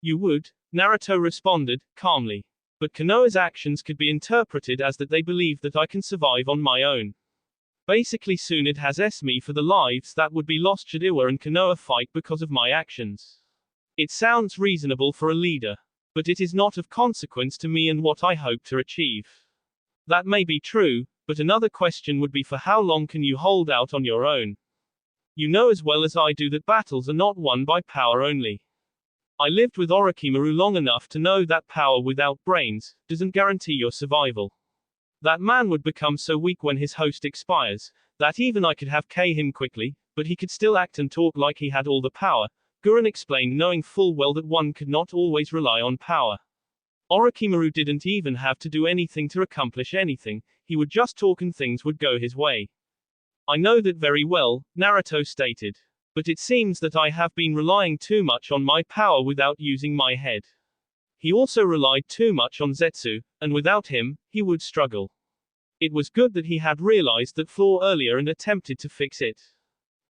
You would, Naruto responded, calmly. But Konoha's actions could be interpreted as that they believe that I can survive on my own. Basically soon it has me for the lives that would be lost should Iwa and Konoha fight because of my actions. It sounds reasonable for a leader. But it is not of consequence to me and what I hope to achieve. That may be true, but another question would be for how long can you hold out on your own? You know as well as I do that battles are not won by power only. I lived with Orochimaru long enough to know that power without brains doesn't guarantee your survival. That man would become so weak when his host expires, that even I could have killed him quickly, but he could still act and talk like he had all the power, Gurren explained, knowing full well that one could not always rely on power. Orochimaru didn't even have to do anything to accomplish anything, he would just talk and things would go his way. I know that very well, Naruto stated. But it seems that I have been relying too much on my power without using my head. He also relied too much on Zetsu, and without him, he would struggle. It was good that he had realized that flaw earlier and attempted to fix it.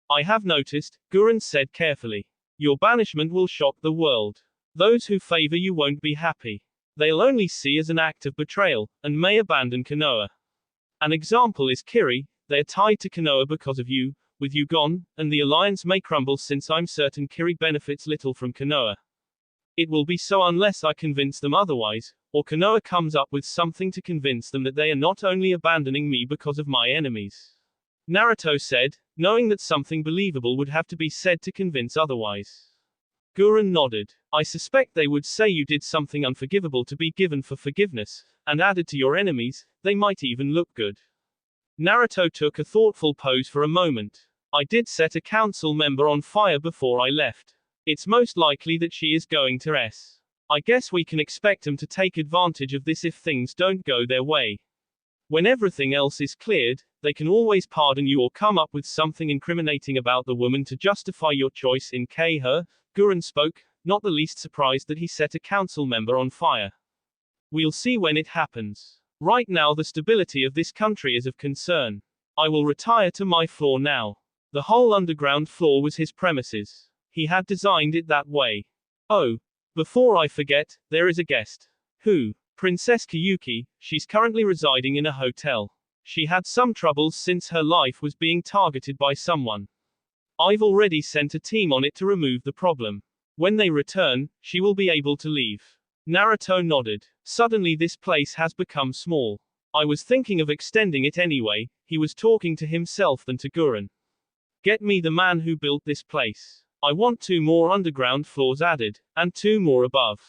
I have noticed, Gurren said carefully. Your banishment will shock the world. Those who favor you won't be happy. They'll only see as an act of betrayal, and may abandon Konoha. An example is Kiri, they are tied to Konoha because of you, with you gone, and the alliance may crumble since I'm certain Kiri benefits little from Konoha. It will be so unless I convince them otherwise, or Konoha comes up with something to convince them that they are not only abandoning me because of my enemies. Naruto said, knowing that something believable would have to be said to convince otherwise. Gurren nodded. I suspect they would say you did something unforgivable to be given for forgiveness, and added to your enemies, they might even look good. Naruto took a thoughtful pose for a moment. I did set a council member on fire before I left. It's most likely that she is going to S. I guess we can expect them to take advantage of this if things don't go their way. When everything else is cleared, they can always pardon you or come up with something incriminating about the woman to justify your choice in her. Gurren spoke, not the least surprised that he set a council member on fire. We'll see when it happens. Right now the stability of this country is of concern. I will retire to my floor now. The whole underground floor was his premises. He had designed it that way. Oh, before I forget, there is a guest. Who? Princess Kayuki. She's currently residing in a hotel. She had some troubles since her life was being targeted by someone. I've already sent a team on it to remove the problem. When they return, she will be able to leave. Naruto nodded. Suddenly this place has become small. I was thinking of extending it anyway. He was talking to himself than to Gurren. Get me the man who built this place. I want 2 more underground floors added, and 2 more above.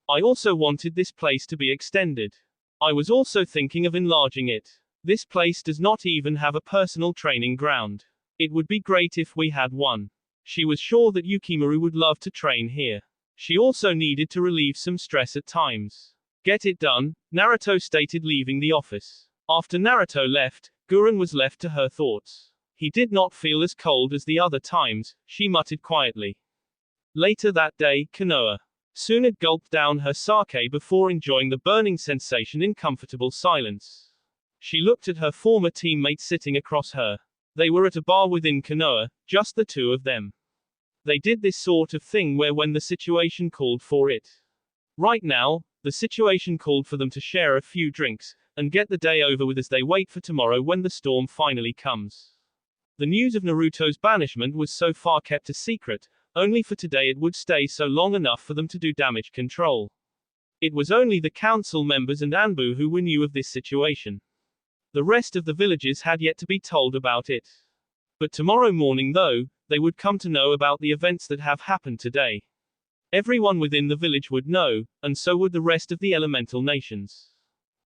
I also wanted this place to be extended. I was also thinking of enlarging it. This place does not even have a personal training ground. It would be great if we had one. She was sure that Yukimaru would love to train here. She also needed to relieve some stress at times. Get it done, Naruto stated, leaving the office. After Naruto left, Gurren was left to her thoughts. He did not feel as cold as the other times, she muttered quietly. Later that day, Konoha. Tsunade gulped down her sake before enjoying the burning sensation in comfortable silence. She looked at her former teammate sitting across her. They were at a bar within Konoha, just the 2 of them. They did this sort of thing where when the situation called for it. Right now, the situation called for them to share a few drinks, and get the day over with as they wait for tomorrow when the storm finally comes. The news of Naruto's banishment was so far kept a secret, only for today it would stay so long enough for them to do damage control. It was only the council members and Anbu who knew of this situation. The rest of the villagers had yet to be told about it. But tomorrow morning though, they would come to know about the events that have happened today. Everyone within the village would know, and so would the rest of the elemental nations.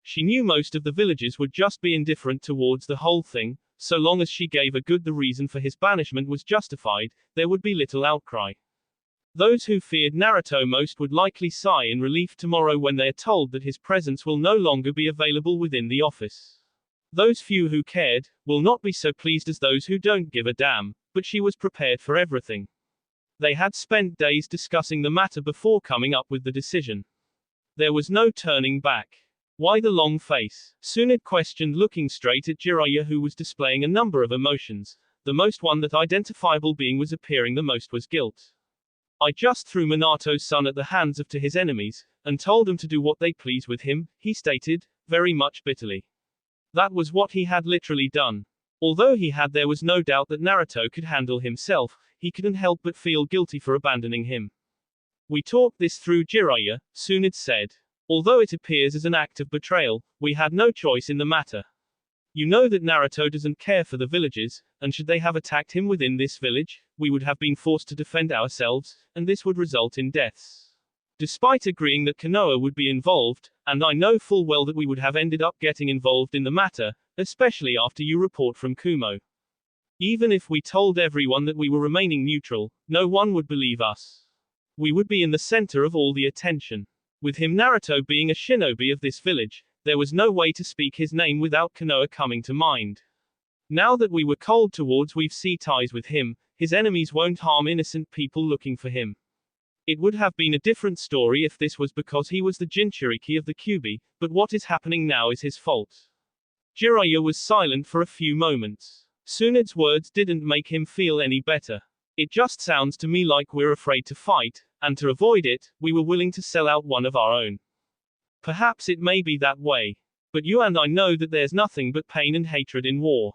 She knew most of the villagers would just be indifferent towards the whole thing. So long as she gave a good the reason for his banishment was justified, there would be little outcry. Those who feared Naruto most would likely sigh in relief tomorrow when they are told that his presence will no longer be available within the office. Those few who cared, will not be so pleased as those who don't give a damn, but she was prepared for everything. They had spent days discussing the matter before coming up with the decision. There was no turning back. Why the long face? Tsunade questioned, looking straight at Jiraiya, who was displaying a number of emotions. The most one that identifiable being was appearing the most was guilt. I just threw Minato's son at the hands of his enemies, and told them to do what they please with him, he stated, very much bitterly. That was what he had literally done. Although there was no doubt that Naruto could handle himself, he couldn't help but feel guilty for abandoning him. We talked this through, Jiraiya, Tsunade said. Although it appears as an act of betrayal, we had no choice in the matter. You know that Naruto doesn't care for the villagers, and should they have attacked him within this village, we would have been forced to defend ourselves, and this would result in deaths. Despite agreeing that Konoha would be involved, and I know full well that we would have ended up getting involved in the matter, especially after you report from Kumo. Even if we told everyone that we were remaining neutral, no one would believe us. We would be in the center of all the attention. With him, Naruto, being a shinobi of this village, there was no way to speak his name without Konoha coming to mind. Now that we were cold towards, we've sea ties with him, his enemies won't harm innocent people looking for him. It would have been a different story if this was because he was the Jinchuriki of the Kyuubi, but what is happening now is his fault. Jiraiya was silent for a few moments. Tsunade's words didn't make him feel any better. It just sounds to me like we're afraid to fight, and to avoid it, we were willing to sell out one of our own. Perhaps it may be that way. But you and I know that there's nothing but pain and hatred in war.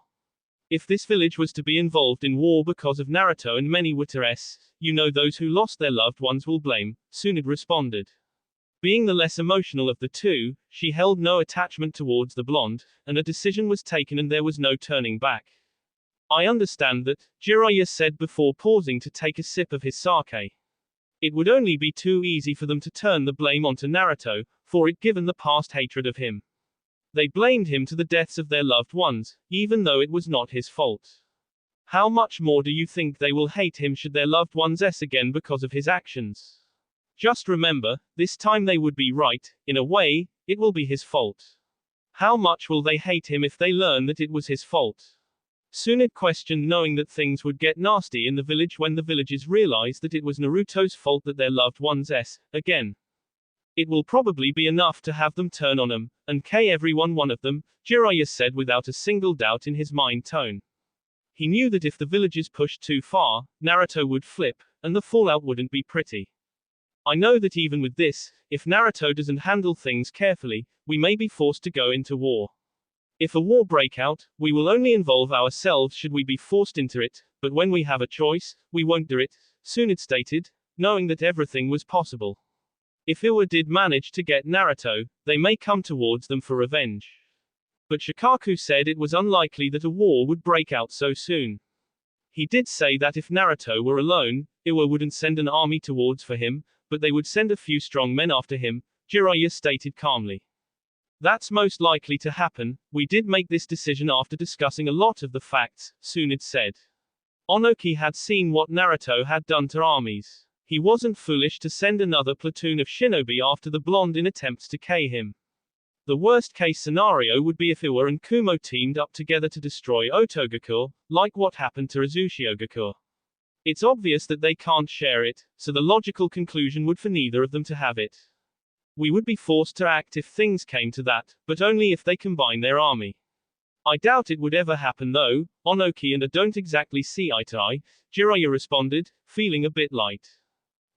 If this village was to be involved in war because of Naruto and many Watares, you know those who lost their loved ones will blame, Tsunade responded. Being the less emotional of the two, she held no attachment towards the blonde, and a decision was taken and there was no turning back. I understand that, Jiraiya said before pausing to take a sip of his sake. It would only be too easy for them to turn the blame onto Naruto, for it given the past hatred of him. They blamed him to the deaths of their loved ones, even though it was not his fault. How much more do you think they will hate him should their loved ones again because of his actions? Just remember, this time they would be right, in a way, it will be his fault. How much will they hate him if they learn that it was his fault? Tsunade questioned, knowing that things would get nasty in the village when the villagers realized that it was Naruto's fault that their loved ones again. It will probably be enough to have them turn on him, and kill everyone one of them, Jiraiya said without a single doubt in his mind tone. He knew that if the villagers pushed too far, Naruto would flip, and the fallout wouldn't be pretty. I know that even with this, if Naruto doesn't handle things carefully, we may be forced to go into war. If a war break out, we will only involve ourselves should we be forced into it, but when we have a choice, we won't do it, Tsunade stated, knowing that everything was possible. If Iwa did manage to get Naruto, they may come towards them for revenge. But Shikaku said it was unlikely that a war would break out so soon. He did say that if Naruto were alone, Iwa wouldn't send an army towards for him, but they would send a few strong men after him, Jiraiya stated calmly. That's most likely to happen. We did make this decision after discussing a lot of the facts, Tsunade said. Onoki had seen what Naruto had done to armies. He wasn't foolish to send another platoon of shinobi after the blonde in attempts to kill him. The worst case scenario would be if Iwa and Kumo teamed up together to destroy Otogaku, like what happened to Uzushiogakure. It's obvious that they can't share it, so the logical conclusion would for neither of them to have it. We would be forced to act if things came to that, but only if they combine their army. I doubt it would ever happen though, Onoki and I don't exactly see eye to eye, Jiraiya responded, feeling a bit light.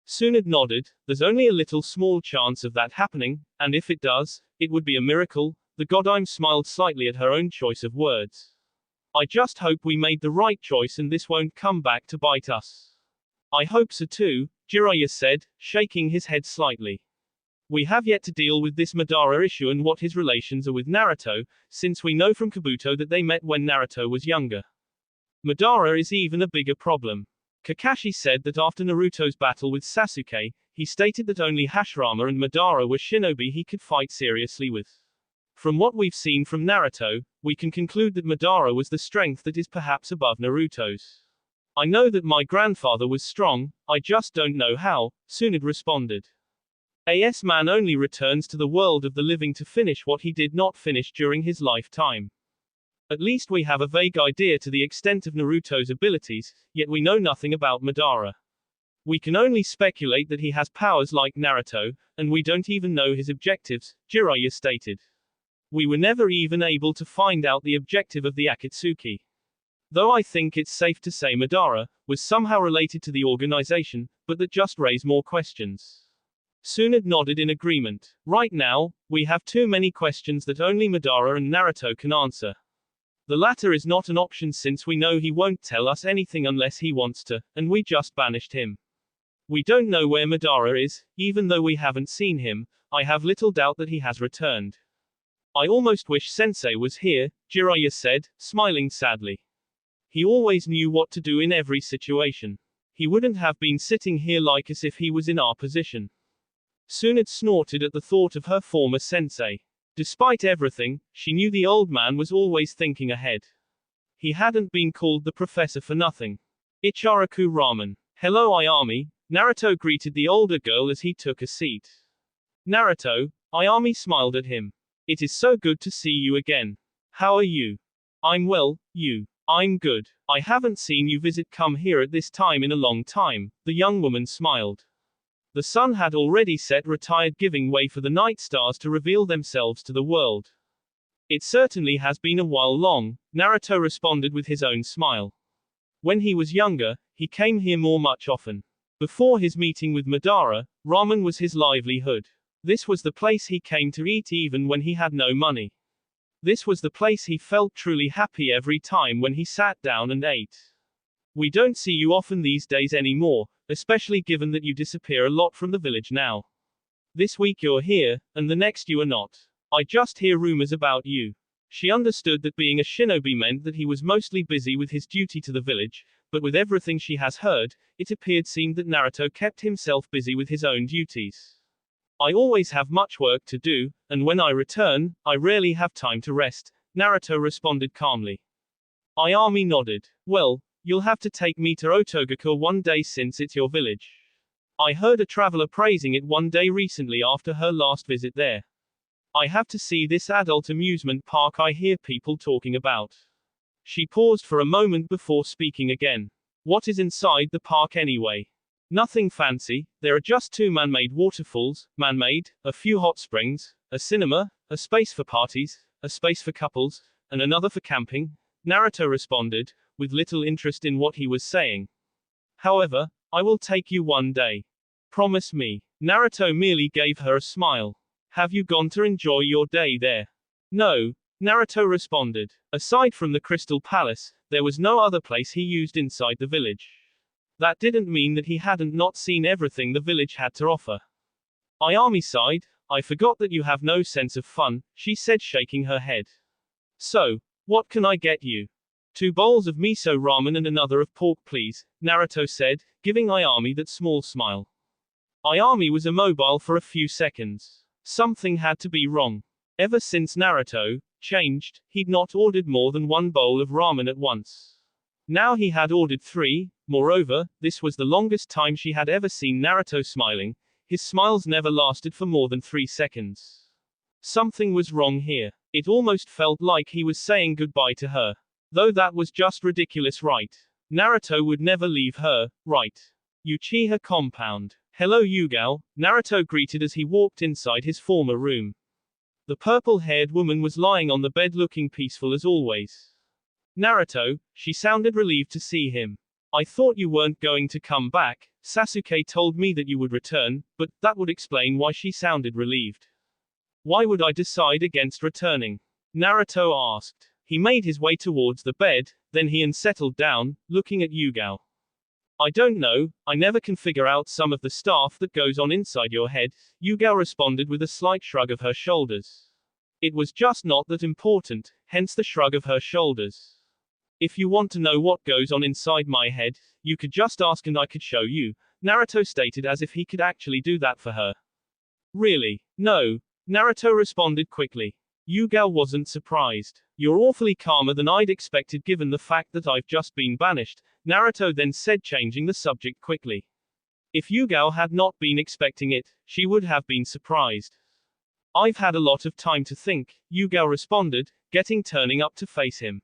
Tsunade nodded, there's only a little small chance of that happening, and if it does, it would be a miracle. The Godime smiled slightly at her own choice of words. I just hope we made the right choice and this won't come back to bite us. I hope so too, Jiraiya said, shaking his head slightly. We have yet to deal with this Madara issue and what his relations are with Naruto, since we know from Kabuto that they met when Naruto was younger. Madara is even a bigger problem. Kakashi said that after Naruto's battle with Sasuke, he stated that only Hashirama and Madara were shinobi he could fight seriously with. From what we've seen from Naruto, we can conclude that Madara was the strength that is perhaps above Naruto's. I know that my grandfather was strong, I just don't know how, Tsunade responded. As man only returns to the world of the living to finish what he did not finish during his lifetime. At least we have a vague idea to the extent of Naruto's abilities, yet we know nothing about Madara. We can only speculate that he has powers like Naruto, and we don't even know his objectives, Jiraiya stated. We were never even able to find out the objective of the Akatsuki. Though I think it's safe to say Madara was somehow related to the organization, but that just raised more questions. Tsunade nodded in agreement. Right now, we have too many questions that only Madara and Naruto can answer. The latter is not an option since we know he won't tell us anything unless he wants to, and we just banished him. We don't know where Madara is, even though we haven't seen him. I have little doubt that he has returned. I almost wish Sensei was here, Jiraiya said, smiling sadly. He always knew what to do in every situation. He wouldn't have been sitting here like us if he was in our position. Tsunade snorted at the thought of her former sensei. Despite everything, she knew the old man was always thinking ahead. He hadn't been called the professor for nothing. Ichiraku Ramen. Hello Ayami, Naruto greeted the older girl as he took a seat. Naruto, Ayami smiled at him. It is so good to see you again. How are you? I'm well, you? I'm good. I haven't seen you come here at this time in a long time, the young woman smiled. The sun had already set, retired, giving way for the night stars to reveal themselves to the world. It certainly has been a while long, Naruto responded with his own smile. When he was younger, he came here much often. Before his meeting with Madara, ramen was his livelihood. This was the place he came to eat even when he had no money. This was the place he felt truly happy every time when he sat down and ate. We don't see you often these days anymore, especially given that you disappear a lot from the village now. This week you're here, and the next you are not. I just hear rumors about you. She understood that being a shinobi meant that he was mostly busy with his duty to the village, but with everything she has heard, it seemed that Naruto kept himself busy with his own duties. I always have much work to do, and when I return, I rarely have time to rest, Naruto responded calmly. Ayami nodded. Well, you'll have to take me to Otogakure one day since it's your village. I heard a traveler praising it one day recently after her last visit there. I have to see this adult amusement park I hear people talking about. She paused for a moment before speaking again. What is inside the park anyway? Nothing fancy, there are just 2 man-made waterfalls, man-made, a few hot springs, a cinema, a space for parties, a space for couples, and another for camping, Naruto responded, with little interest in what he was saying. However, I will take you one day. Promise me. Naruto merely gave her a smile. Have you gone to enjoy your day there? No, Naruto responded. Aside from the Crystal Palace, there was no other place he used inside the village. That didn't mean that he hadn't not seen everything the village had to offer. Ayami sighed. I forgot that you have no sense of fun, she said, shaking her head. So, what can I get you? 2 bowls of miso ramen and another of pork, please, Naruto said, giving Ayami that small smile. Ayami was immobile for a few seconds. Something had to be wrong. Ever since Naruto changed, he'd not ordered more than 1 bowl of ramen at once. Now he had ordered 3, moreover, this was the longest time she had ever seen Naruto smiling. His smiles never lasted for more than 3 seconds. Something was wrong here. It almost felt like he was saying goodbye to her. Though that was just ridiculous, right? Naruto would never leave her, right? Uchiha compound. Hello Yugao, Naruto greeted as he walked inside his former room. The purple-haired woman was lying on the bed looking peaceful as always. Naruto, she sounded relieved to see him. I thought you weren't going to come back. Sasuke told me that you would return, but that would explain why she sounded relieved. Why would I decide against returning? Naruto asked. He made his way towards the bed, then he settled down, looking at Yugao. I don't know, I never can figure out some of the stuff that goes on inside your head, Yugao responded with a slight shrug of her shoulders. It was just not that important, hence the shrug of her shoulders. If you want to know what goes on inside my head, you could just ask and I could show you, Naruto stated as if he could actually do that for her. Really? No, Naruto responded quickly. Yugao wasn't surprised. You're awfully calmer than I'd expected given the fact that I've just been banished, Naruto then said, changing the subject quickly. If Yugao had not been expecting it, she would have been surprised. I've had a lot of time to think, Yugao responded, turning up to face him.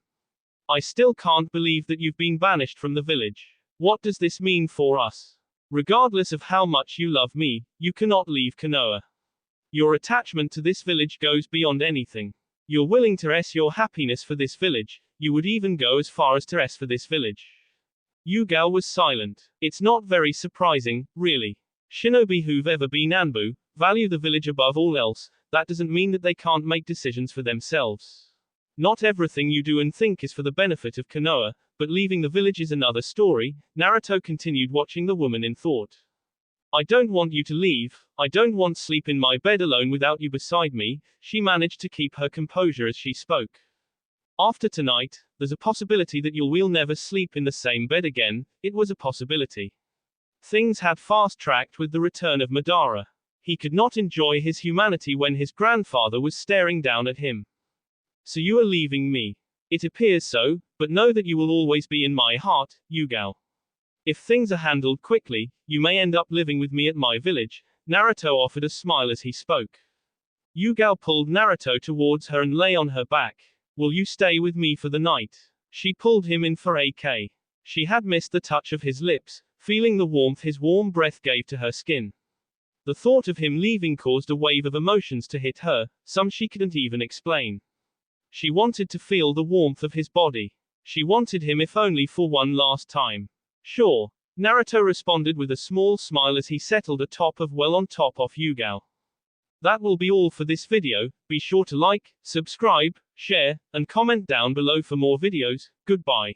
I still can't believe that you've been banished from the village. What does this mean for us? Regardless of how much you love me, you cannot leave Konoha. Your attachment to this village goes beyond anything. You're willing to risk your happiness for this village, you would even go as far as to risk for this village. Yugao was silent. It's not very surprising, really. Shinobi who've ever been Anbu, value the village above all else, that doesn't mean that they can't make decisions for themselves. Not everything you do and think is for the benefit of Konoha, but leaving the village is another story, Naruto continued watching the woman in thought. I don't want you to leave, I don't want to sleep in my bed alone without you beside me, she managed to keep her composure as she spoke. After tonight, there's a possibility that we'll never sleep in the same bed again, it was a possibility. Things had fast-tracked with the return of Madara. He could not enjoy his humanity when his grandfather was staring down at him. So you are leaving me. It appears so, but know that you will always be in my heart, Yugao. If things are handled quickly, you may end up living with me at my village, Naruto offered a smile as he spoke. Yugao pulled Naruto towards her and lay on her back. Will you stay with me for the night? She pulled him in for AK. She had missed the touch of his lips, feeling the warmth his warm breath gave to her skin. The thought of him leaving caused a wave of emotions to hit her, some she couldn't even explain. She wanted to feel the warmth of his body. She wanted him if only for one last time. Sure. Naruto responded with a small smile as he settled atop of Yugao. That will be all for this video, be sure to like, subscribe, share, and comment down below for more videos, goodbye.